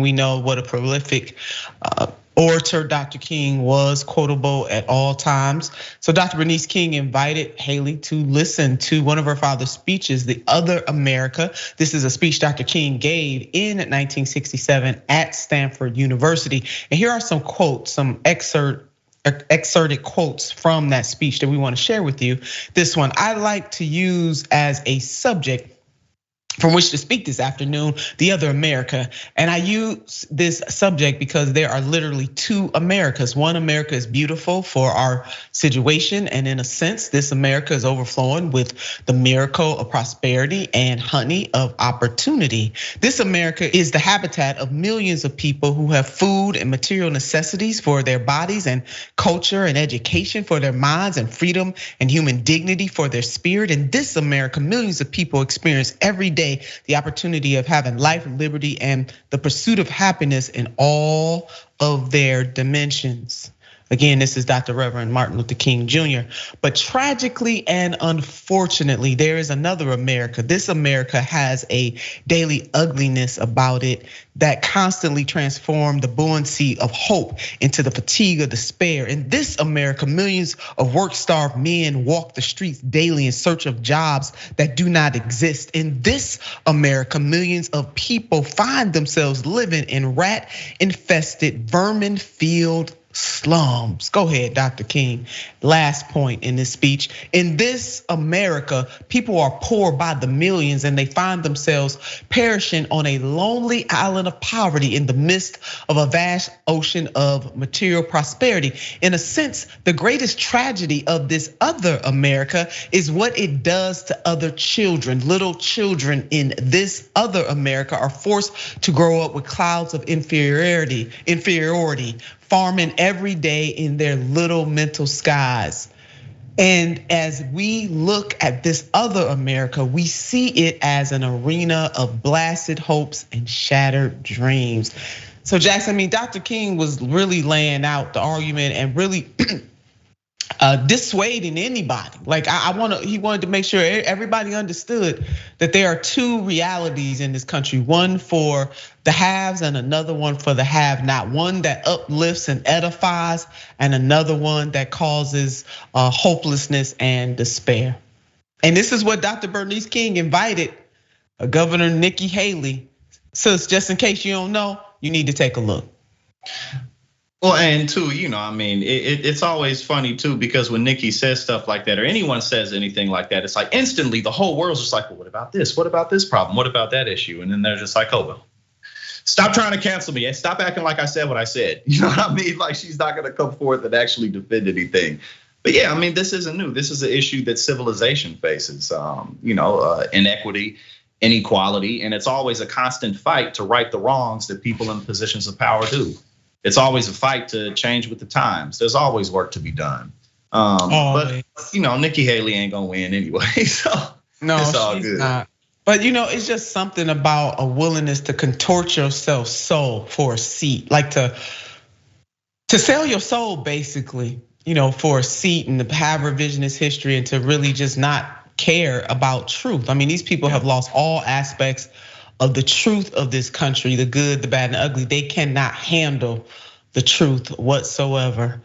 We know what a prolific orator Dr. King was, quotable at all times. So Dr. Bernice King invited Haley to listen to one of her father's speeches, The Other America. This is a speech Dr. King gave in 1967 at Stanford University. And here are some quotes, some excerpted quotes from that speech that we want to share with you. This one I like to use as a subject from which to speak this afternoon, The Other America. And I use this subject because there are literally two Americas. One America is beautiful for our situation, and in a sense, this America is overflowing with the miracle of prosperity and honey of opportunity. This America is the habitat of millions of people who have food and material necessities for their bodies, and culture and education for their minds, and freedom and human dignity for their spirit. In this America, millions of people experience every day the opportunity of having life, liberty, and the pursuit of happiness in all of their dimensions. Again, this is Dr. Reverend Martin Luther King Jr. But tragically and unfortunately, there is another America. This America has a daily ugliness about it that constantly transforms the buoyancy of hope into the fatigue of despair. In this America, millions of work-starved men walk the streets daily in search of jobs that do not exist. In this America, millions of people find themselves living in rat-infested, vermin-filled slums. Go ahead, Dr. King. Last point in this speech. In this America, people are poor by the millions, and they find themselves perishing on a lonely island of poverty in the midst of a vast ocean of material prosperity. In a sense, the greatest tragedy of this other America is what it does to other children. Little children in this other America are forced to grow up with clouds of inferiority, farming every day in their little mental skies. And as we look at this other America, we see it as an arena of blasted hopes and shattered dreams. So Jackson, Dr. King was really laying out the argument and really dissuading anybody. Like he wanted to make sure everybody understood that there are two realities in this country, one for the haves and another one for the have-not. One that uplifts and edifies, and another one that causes hopelessness and despair. And this is what Dr. Bernice King invited Governor Nikki Haley. So just in case you don't know, you need to take a look. Well, and too, it's always funny too, because when Nikki says stuff like that, or anyone says anything like that, it's like instantly the whole world's just like, well, what about this? What about this problem? What about that issue? And then they're just like, oh, well, stop trying to cancel me and stop acting like I said what I said. You know what I mean? Like she's not gonna come forth and actually defend anything. But yeah, this isn't new. This is an issue that civilization faces, inequity, inequality, and it's always a constant fight to right the wrongs that people in positions of power do. It's always a fight to change with the times. There's always work to be done. But Nikki Haley ain't gonna win anyway, so no, it's all she's good. Not. But it's just something about a willingness to contort yourself soul for a seat, like to sell your soul basically, for a seat and to have revisionist history and to really just not care about truth. These people have lost all aspects of the truth of this country, the good, the bad, and the ugly. They cannot handle the truth whatsoever.